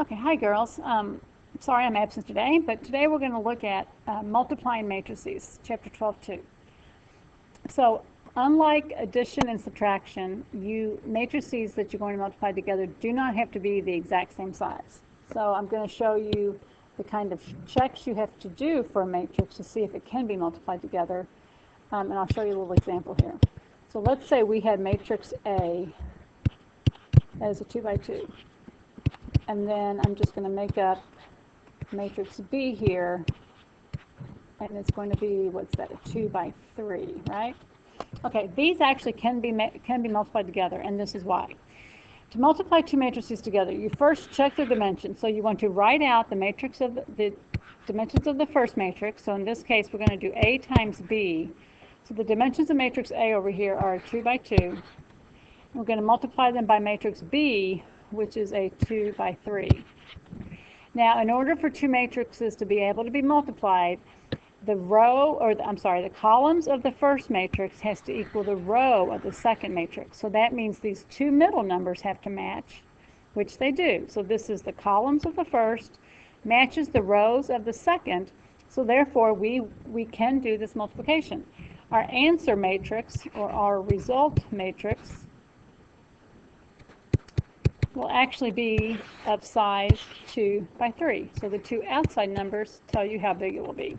Okay, hi girls. Sorry I'm absent today, but today we're going to look at multiplying matrices, chapter 12-2. So unlike addition and subtraction, matrices that you're going to multiply together do not have to be the exact same size. So I'm going to show you the kind of checks you have to do for a matrix to see if it can be multiplied together, and I'll show you a little example here. So let's say we had matrix A as a 2 by 2. And then I'm just going to make up matrix B here, and it's going to be, what's that, a 2 by 3, right? Okay, these actually can be multiplied together, and this is why. To multiply two matrices together, you first check their dimensions. So you want to write out the matrix of the dimensions of the first matrix. So in this case, we're going to do A times B. So the dimensions of matrix A over here are 2 by 2. We're going to multiply them by matrix B, which is a 2 by 3. Now, in order for two matrices to be able to be multiplied, the columns of the first matrix has to equal the row of the second matrix. So that means these two middle numbers have to match, which they do. So this is the columns of the first matches the rows of the second. So therefore, we can do this multiplication. Our answer matrix, or our result matrix, will actually be of size 2 by 3. So the two outside numbers tell you how big it will be.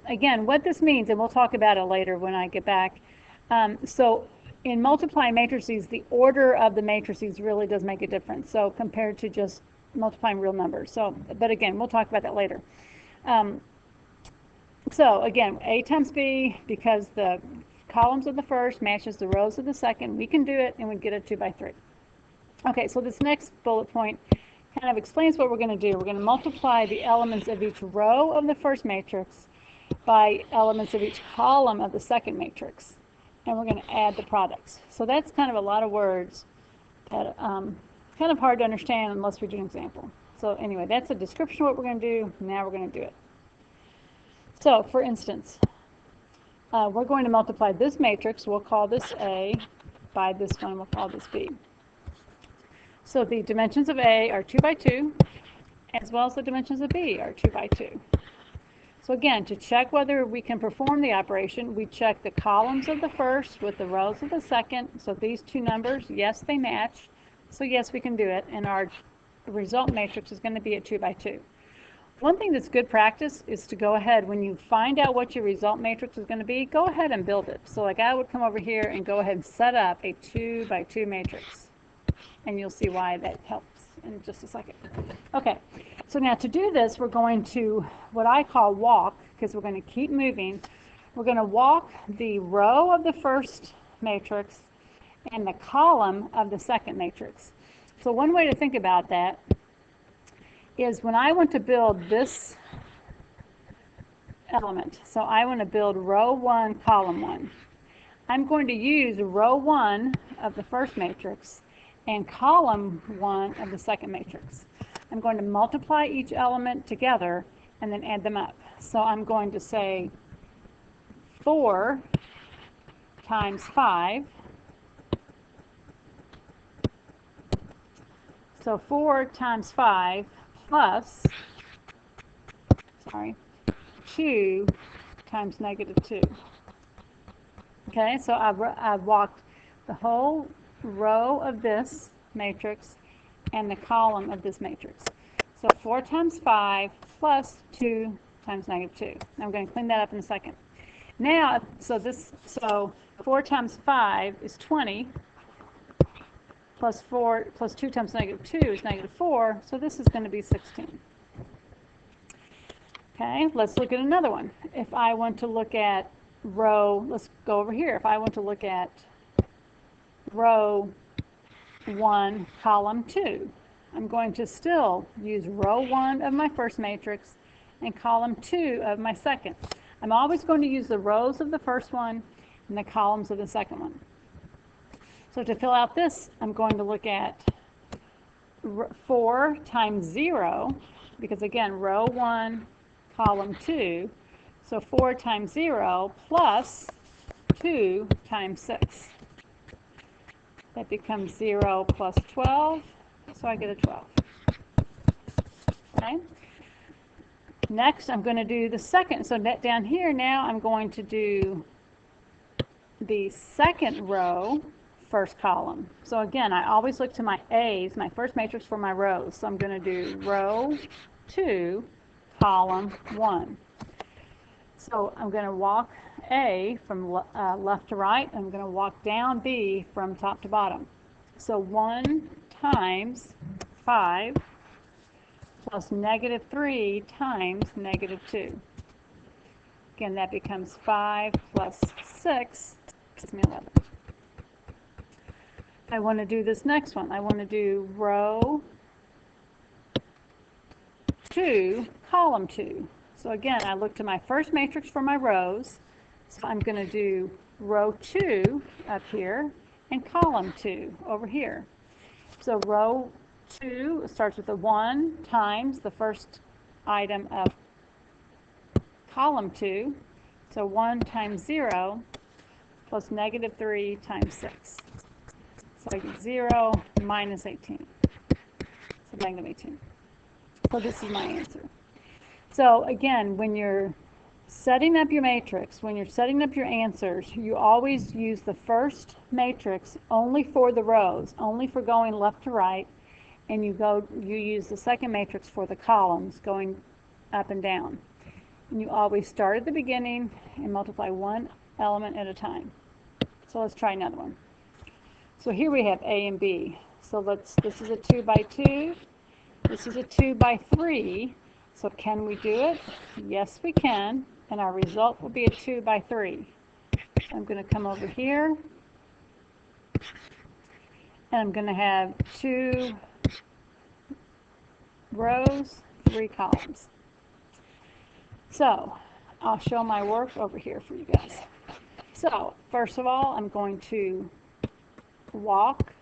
Again, what this means, and we'll talk about it later when I get back. So in multiplying matrices, the order of the matrices really does make a difference. So compared to just multiplying real numbers. So, but again, we'll talk about that later. So again, A times B, because the columns of the first matches the rows of the second, we can do it, and we get a 2 by 3. Okay, so this next bullet point kind of explains what we're going to do. We're going to multiply the elements of each row of the first matrix by elements of each column of the second matrix. And we're going to add the products. So that's kind of a lot of words that kind of hard to understand unless we do an example. So anyway, that's a description of what we're going to do. Now we're going to do it. So for instance, we're going to multiply this matrix. We'll call this A by this one. We'll call this B. So the dimensions of A are 2 by 2, as well as the dimensions of B are 2 by 2. So again, to check whether we can perform the operation, we check the columns of the first with the rows of the second. So these two numbers, yes, they match. So yes, we can do it. And our result matrix is going to be at 2 by 2. One thing that's good practice is to go ahead, when you find out what your result matrix is going to be, go ahead and build it. So like I would come over here and go ahead and set up a 2 by 2 matrix. And you'll see why that helps in just a second. Okay, so now to do this, we're going to what I call walk, because we're going to keep moving. We're going to walk the row of the first matrix and the column of the second matrix. So one way to think about that is when I want to build this element, so I want to build row 1, column 1, I'm going to use row 1 of the first matrix and column 1 of the second matrix. I'm going to multiply each element together and then add them up. So I'm going to say 4 times 5. So 4 times 5 plus, 2 times negative 2. Okay, so I've walked the whole row of this matrix and the column of this matrix. So 4 times 5 plus 2 times negative 2. I'm going to clean that up in a second. Now, so 4 times 5 is 20, plus 2 times negative 2 is negative 4, so this is going to be 16. Okay, let's look at another one. If I want to look at let's go over here. If I want to look at row 1, column 2. I'm going to still use row 1 of my first matrix and column 2 of my second. I'm always going to use the rows of the first one and the columns of the second one. So to fill out this, I'm going to look at 4 times 0, because again, row 1, column 2. So 4 times 0 plus 2 times 6. That becomes 0 plus 12, so I get a 12. Okay. Next, I'm going to do the second. So down here now, I'm going to do the second row, first column. So again, I always look to my A's, my first matrix for my rows. So I'm going to do row 2, column 1. So I'm going to walk A from left to right. I'm going to walk down B from top to bottom. So 1 times 5 plus negative 3 times negative 2. Again, that becomes 5 plus 6 gives me 11. I want to do this next one. I want to do row 2, column 2. So again, I look to my first matrix for my rows. So I'm going to do row 2 up here and column 2 over here. So row 2 starts with a 1 times the first item of column 2. So 1 times 0 plus negative 3 times 6. So I get 0 minus 18. So negative 18. So this is my answer. So again, when you're setting up your matrix, when you're setting up your answers, you always use the first matrix only for the rows, only for going left to right, and you use the second matrix for the columns going up and down. And you always start at the beginning and multiply one element at a time. So let's try another one. So here we have A and B. So this is a 2 by 2. This is a 2 by 3. So can we do it? Yes, we can. And our result will be a 2 by 3. So I'm going to come over here. And I'm going to have 2 rows, 3 columns. So I'll show my work over here for you guys. So first of all, I'm going to walk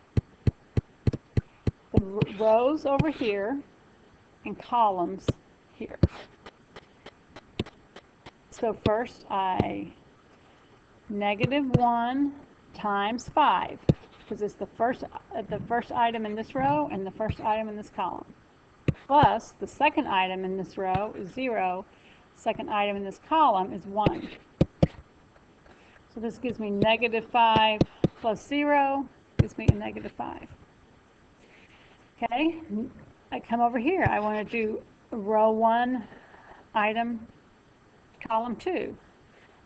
the rows over here and columns here. So first I negative 1 times 5, because it's the first item in this row and the first item in this column, plus the second item in this row is 0, second item in this column is 1. So this gives me negative 5 plus 0 gives me a negative 5. Okay, I come over here. I want to do row 1, item, column 2.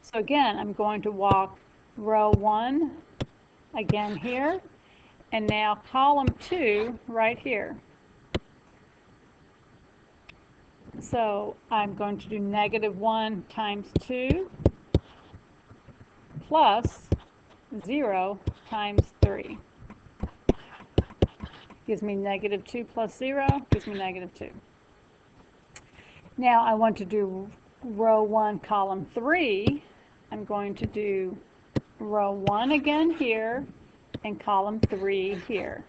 So again, I'm going to walk row 1 again here, and now column 2 right here. So I'm going to do negative 1 times 2 plus 0 times 3. Gives me negative 2 plus 0, gives me negative 2. Now I want to do row 1, column 3. I'm going to do row 1 again here and column 3 here.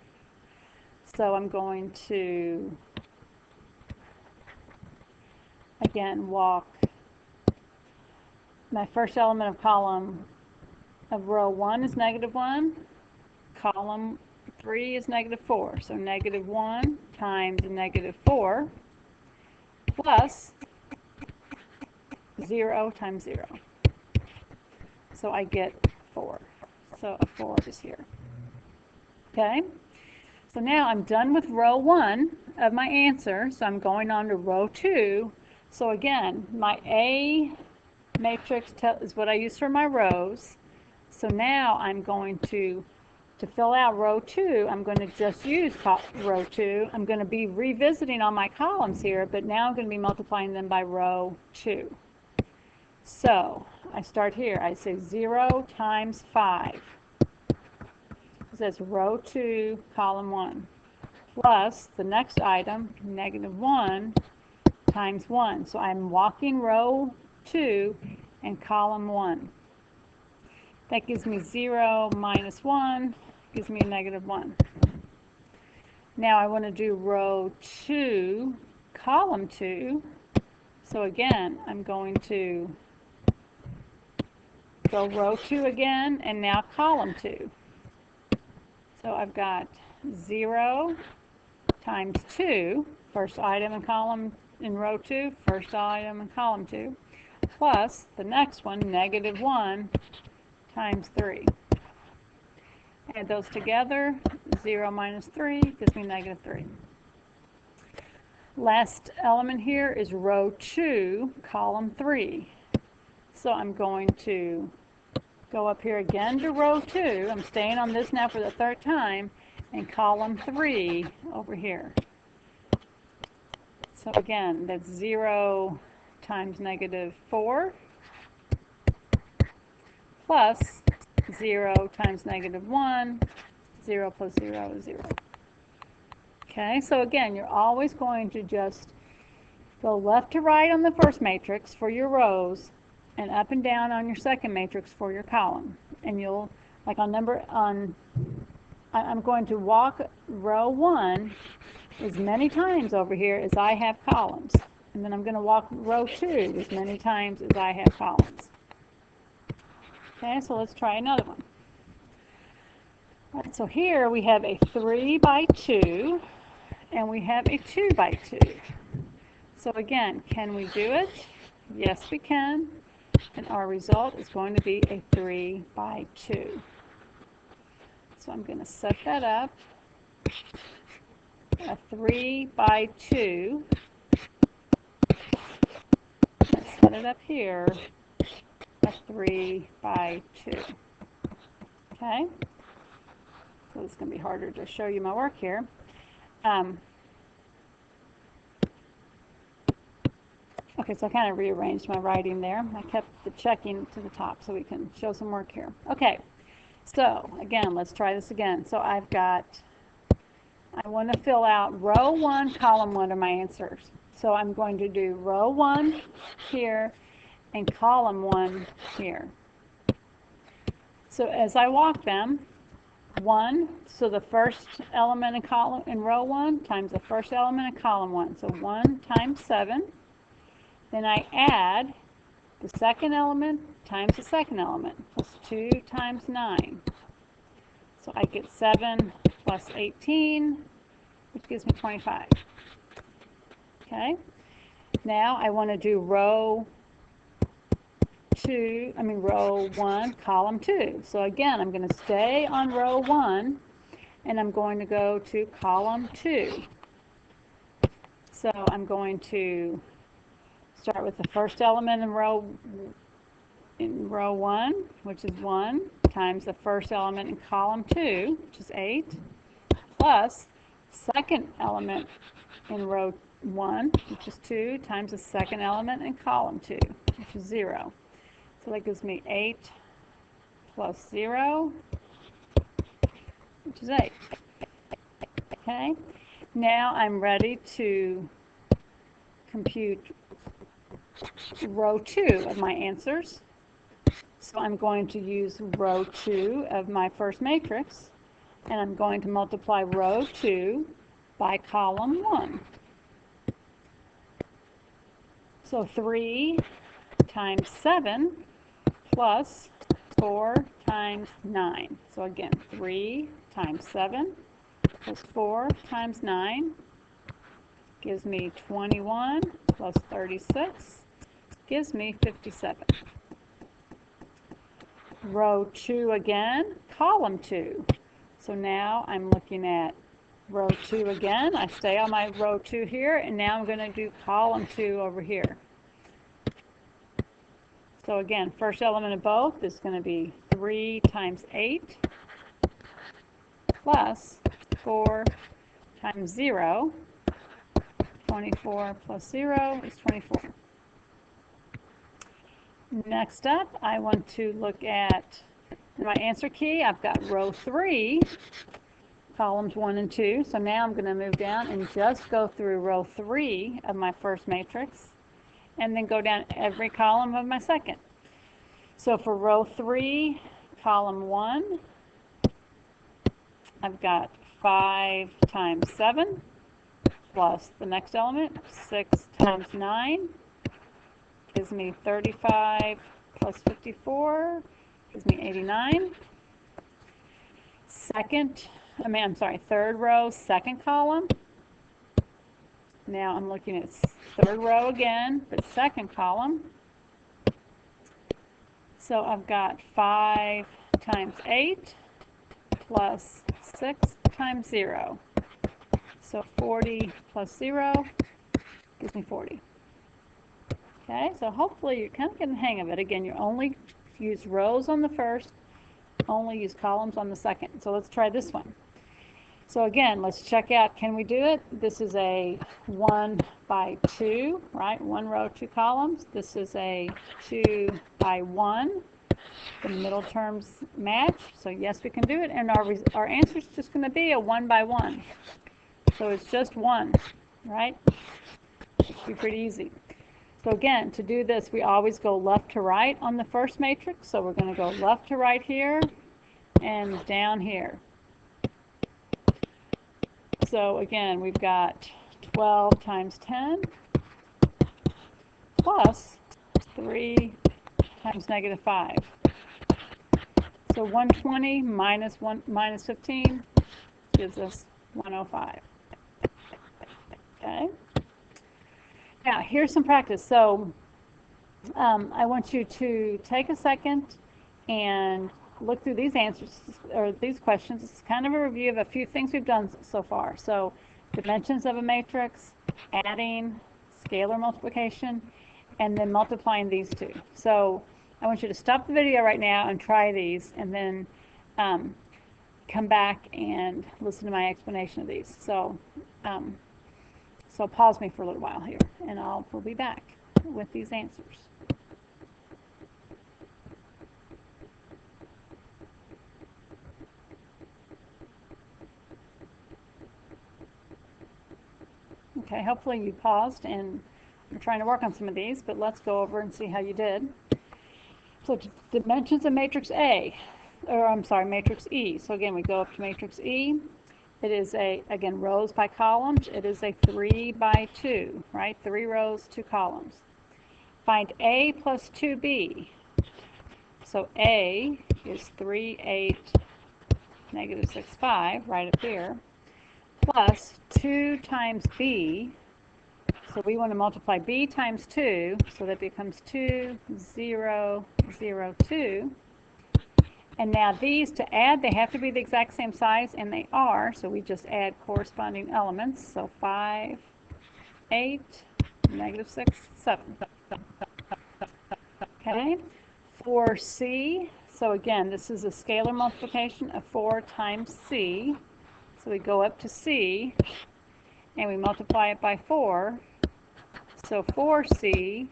So I'm going to, again, walk my first element of row 1 is negative 1, column 3 is negative 4. So negative 1 times negative 4 plus 0 times 0. So I get 4. So a 4 is here. Okay? So now I'm done with row 1 of my answer. So I'm going on to row 2. So again, my A matrix is what I use for my rows. So now I'm going to fill out row 2, I'm going to just use row 2. I'm going to be revisiting all my columns here, but now I'm going to be multiplying them by row 2. So I start here. I say 0 times 5. It says row 2, column 1, plus the next item, negative 1 times 1. So I'm walking row 2 and column 1. That gives me 0 minus 1, gives me a negative 1. Now I want to do row 2, column 2. So again, I'm going to go row 2 again, and now column 2. So I've got 0 times 2, first item in column in row 2, first item in column 2, plus the next one, negative 1 times 3. Add those together, 0 minus 3 gives me negative 3. Last element here is row 2, column 3. So I'm going to go up here again to row 2. I'm staying on this now for the third time, and column 3 over here. So again, that's 0 times negative 4 plus 0 times negative 1. 0 plus 0 is 0. Okay, so again, you're always going to just go left to right on the first matrix for your rows and up and down on your second matrix for your column. And you'll, like I'm going to walk row 1 as many times over here as I have columns. And then I'm going to walk row 2 as many times as I have columns. Okay, so let's try another one. All right, so here we have a 3 by 2 and we have a 2 by 2. So again, can we do it? Yes, we can. And our result is going to be a 3 by 2. So I'm going to set that up. A 3 by 2. Let's set it up here. A 3 by 2. Okay? So it's going to be harder to show you my work here. Okay, so I kind of rearranged my writing there. I kept the checking to the top so we can show some work here. Okay, so again, let's try this again. So I want to fill out row 1, column 1 are my answers. So I'm going to do row 1 here and column 1 here. So as I walk them, 1, so the first element in row 1 times the first element in column 1. So 1 times 7. Then I add the second element times the second element, plus 2 times 9. So I get 7 plus 18, which gives me 25. Okay. Now I want to do row 1, column 2. So again, I'm going to stay on row 1, and I'm going to go to column 2. So I'm going to start with the first element in row 1, which is 1, times the first element in column 2, which is 8, plus second element in row 1, which is 2, times the second element in column 2, which is 0. So that gives me 8 plus 0, which is 8. Okay, now I'm ready to compute row 2 of my answers. So I'm going to use row 2 of my first matrix, and I'm going to multiply row 2 by column 1. So 3 times 7 plus 4 times 9. So again, 3 times 7 plus 4 times 9 gives me 21 plus 36 gives me 57. Row 2 again, column 2. So now I'm looking at row 2 again. I stay on my row 2 here, and now I'm going to do column 2 over here. So again, first element of both is going to be 3 times 8 plus 4 times 0. 24 plus 0 is 24. Next up, I want to look at my answer key. I've got row 3, columns 1 and 2. So now I'm going to move down and just go through row 3 of my first matrix, and then go down every column of my second. So for row 3, column 1, I've got 5 times 7 plus the next element, 6 times 9, gives me 35 plus 54, gives me 89. Third row, second column, Now I'm looking at third row again, but second column. So I've got 5 times 8 plus 6 times 0. So 40 plus 0 gives me 40. Okay, so hopefully you're kind of getting the hang of it. Again, you only use rows on the first, only use columns on the second. So let's try this one. So again, let's check out, can we do it? This is a 1 by 2, right? 1 row, 2 columns. This is a 2 by 1. The middle terms match, so yes, we can do it. And our answer is just going to be a 1 by 1. So it's just 1, right? It should be pretty easy. So again, to do this, we always go left to right on the first matrix. So we're going to go left to right here and down here. So again, we've got 12 times 10 plus 3 times negative 5. So 120 minus 15 gives us 105. Okay. Now here's some practice. So I want you to take a second and look through these answers or these questions. It's kind of a review of a few things we've done so far. So dimensions of a matrix, adding, scalar multiplication, and then multiplying these two. So I want you to stop the video right now and try these, and then come back and listen to my explanation of these. So pause me for a little while here, and we'll be back with these answers. Okay, hopefully you paused and you're trying to work on some of these, but let's go over and see how you did. So dimensions of matrix A, or I'm sorry, matrix E. So again, we go up to matrix E. It is again, rows by columns. It is a 3 by 2, right? 3 rows, 2 columns. Find A plus 2B. So A is 3, 8, negative 6, 5, right up here, plus 2 times B. So we want to multiply B times 2, so that becomes 2, 0, 0, 2. And now these, to add, they have to be the exact same size, and they are, so we just add corresponding elements. So 5, 8, negative 6, 7. Okay, for C, so again, this is a scalar multiplication of 4 times C. So we go up to C, and we multiply it by 4. So 4C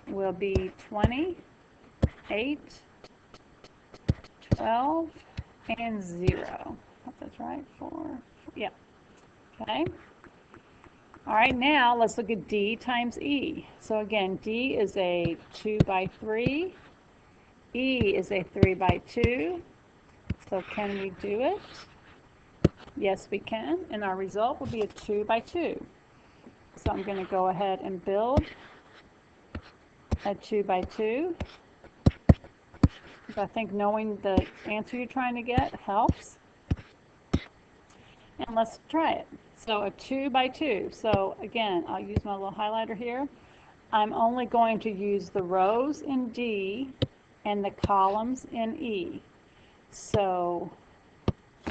will be 20, 8, 12, and 0. Hope that's right. 4. Yeah. Okay. All right, now let's look at D times E. So again, D is a 2 by 3. E is a 3 by 2. So can we do it? Yes, we can. And our result will be a 2 by 2. So I'm going to go ahead and build a 2 by 2. I think knowing the answer you're trying to get helps. And let's try it. So a 2 by 2. So again, I'll use my little highlighter here. I'm only going to use the rows in D and the columns in E. So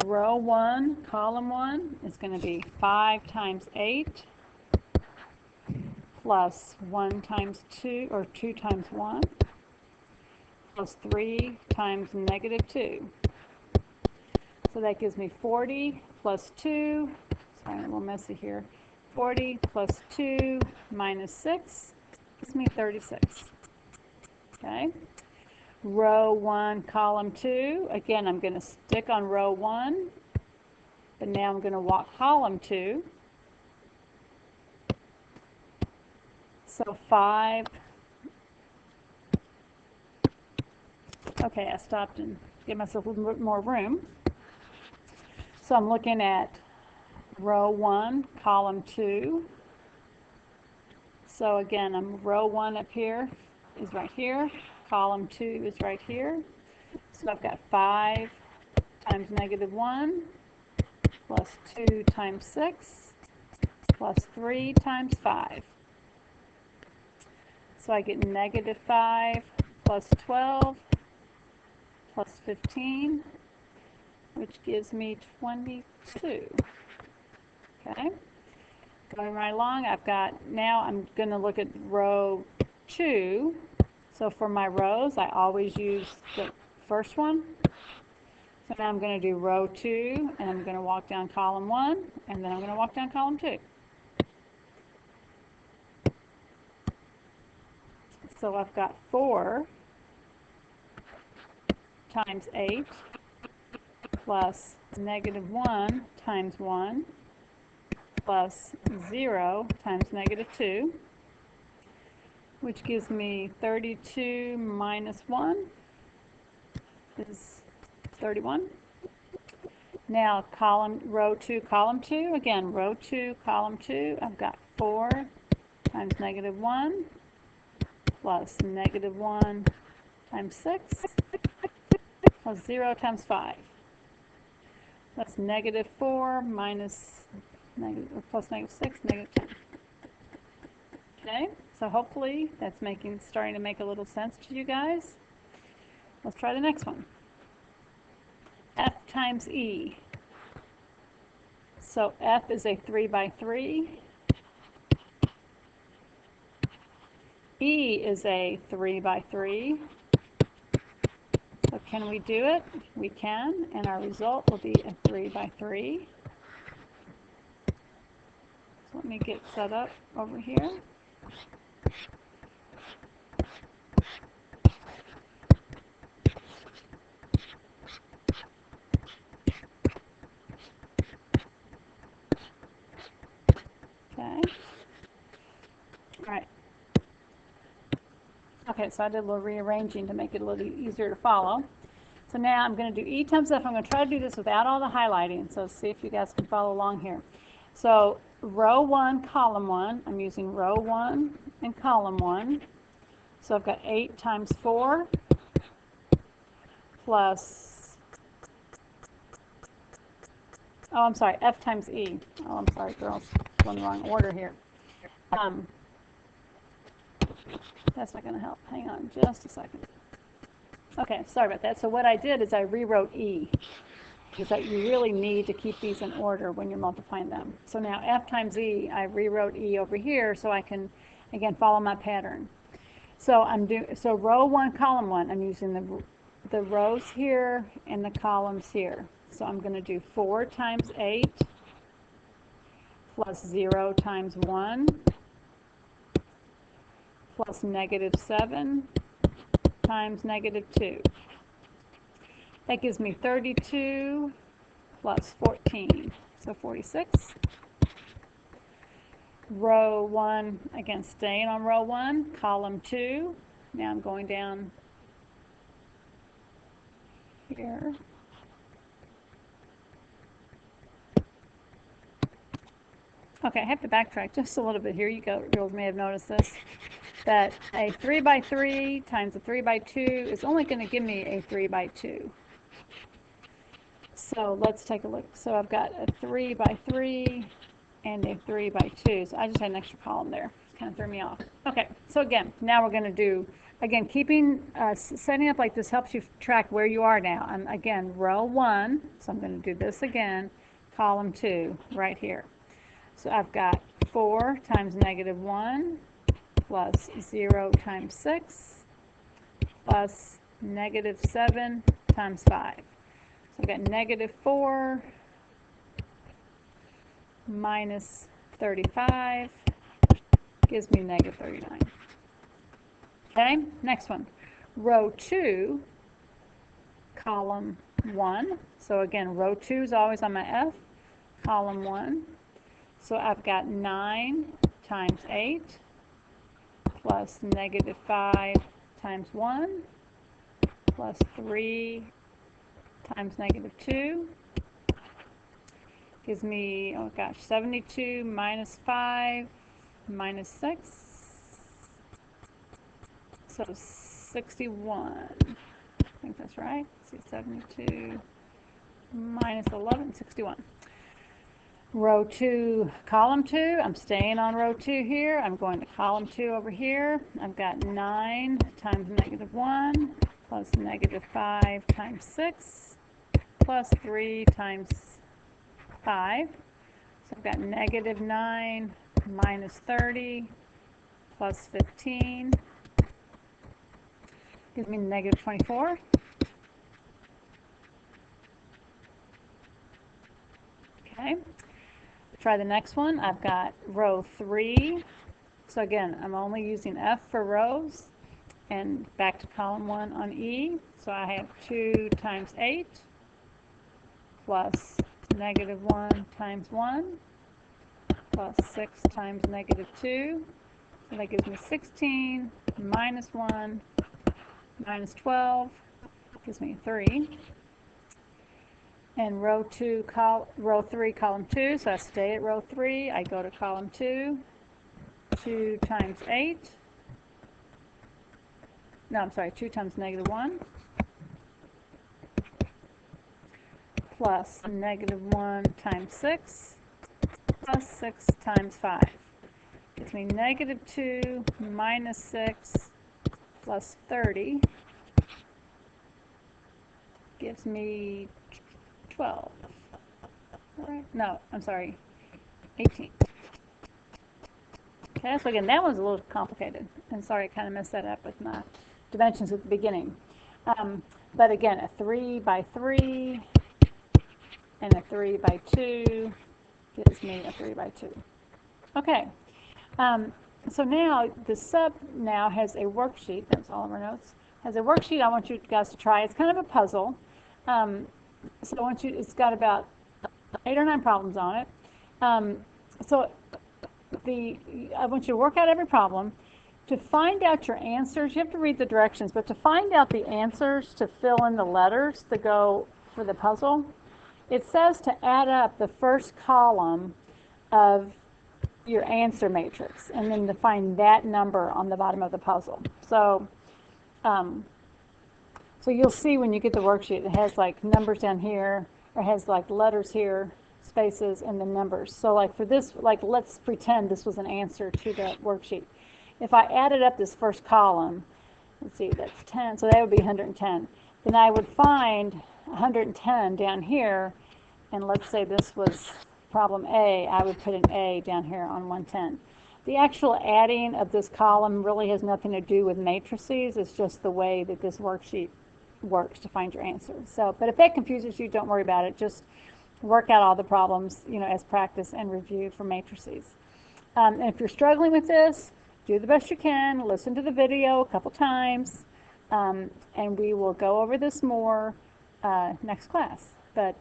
row 1, column 1 is going to be 5 times 8 plus 1 times 2, or 2 times 1, plus 3 times negative 2. So that gives me 40 plus 2, sorry, I'm a little messy here, 40 plus 2 minus 6 gives me 36. Okay. Row 1, column 2, again, I'm going to stick on row 1, but now I'm going to walk column 2. So 5, okay, I stopped and gave myself a little bit more room. So I'm looking at row 1, column 2. So again, I'm row 1 up here is right here. Column 2 is right here. So I've got 5 times negative 1 plus 2 times 6 plus 3 times 5. So I get negative 5 plus 12 plus 15, which gives me 22. Okay, going right along, I've got, now I'm going to look at row 2. So for my rows, I always use the first one. So now I'm going to do row 2, and I'm going to walk down column 1, and then I'm going to walk down column 2. So I've got 4 times 8 plus negative 1 times 1 plus 0 times negative 2, which gives me 32 minus 1 is 31. Now row 2, column 2, again, row 2, column 2, I've got 4 times negative 1 plus negative 1 times 6 plus 0 times 5. That's negative 4 minus plus negative 6, negative 10. Okay, so hopefully that's starting to make a little sense to you guys. Let's try the next one. F times E. So F is a 3 by 3. E is a 3 by 3. So can we do it? We can, and our result will be a 3 by 3. So let me get set up over here. Okay. All right. Okay, so I did a little rearranging to make it a little easier to follow. So now I'm going to do E times F. I'm going to try to do this without all the highlighting, so see if you guys can follow along here. So row 1, column 1, I'm using row 1 and column 1. So I've got 8 times 4 plus, oh, I'm sorry, F times E. Oh, I'm sorry, girls, going the wrong order here. That's not going to help. Hang on just a second. Okay, sorry about that. So what I did is I rewrote E, because that you really need to keep these in order when you're multiplying them. So now F times E, I rewrote E over here so I can, again, follow my pattern. So so row 1, column 1, I'm using the rows here and the columns here. So I'm going to do 4 times 8 plus 0 times 1 plus negative 7 times negative 2. That gives me 32 plus 14, so 46. Row 1, again, staying on row 1, column 2. Now I'm going down here. Okay, I have to backtrack just a little bit here. You girls may have noticed this, that a 3 by 3 times a 3 by 2 is only going to give me a 3 by 2. So let's take a look. So I've got a 3 by 3 and a 3 by 2. So I just had an extra column there. Kind of threw me off. Okay, so again, now we're going to do, again, setting up like this helps you track where you are now. I'm, again, row 1, so I'm going to do this again, column 2, right here. So I've got 4 times negative 1 plus 0 times 6 plus negative 7 times 5. So I've got negative 4 minus 35 gives me negative 39. Okay, next one. Row 2, column 1. So again, row 2 is always on my F, column 1. So I've got 9 times 8 plus negative 5 times 1 plus 3 times negative 2 gives me, oh gosh, 72 minus 5 minus 6, so 61. I think that's right. Let's see, 72 minus 11, 61. row 2, column 2. I'm staying on row 2 here. I'm going to column 2 over here. I've got 9 times negative 1 plus negative 5 times 6 plus 3 times 5. So I've got negative 9 minus 30 plus 15 gives me negative 24. Okay. Try the next one. I've got row 3. So again, I'm only using F for rows. And back to column 1 on E. So I have 2 times 8 plus negative 1 times 1 plus 6 times negative 2. So that gives me 16 minus 1 minus 12 gives me 3. And row 3, column 2, so I stay at row 3. I go to column 2. 2 times 8. No, I'm sorry, 2 times negative 1 plus negative 1 times 6 plus 6 times 5. Gives me negative 2 minus 6 plus 30 gives me 12. Right? No, I'm sorry, 18. Okay, so again, that one's a little complicated. And sorry, I kind of messed that up with my dimensions at the beginning. But again, a 3 by 3 and a 3 by 2 gives me a 3 by 2. Okay, so now the sub now has a worksheet. That's all of our notes. Has a worksheet I want you guys to try. It's kind of a puzzle. So I want you. It's got about 8 or 9 problems on it. So I want you to work out every problem. To find out your answers, you have to read the directions, but to find out the answers to fill in the letters that go for the puzzle, it says to add up the first column of your answer matrix and then to find that number on the bottom of the puzzle. So you'll see when you get the worksheet, it has like numbers down here, or it has like letters here, spaces, and the numbers. So like for this, like let's pretend this was an answer to the worksheet. If I added up this first column, let's see, that's 10, so that would be 110. Then I would find 110 down here, and let's say this was problem A, I would put an A down here on 110. The actual adding of this column really has nothing to do with matrices. It's just the way that this worksheet works to find your answer. So, but if that confuses you, don't worry about it. Just work out all the problems, as practice and review for matrices. And if you're struggling with this, do the best you can. Listen to the video a couple times, and we will go over this more next class. But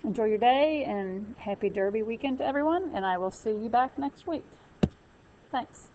enjoy your day and happy Derby weekend to everyone, and I will see you back next week. Thanks.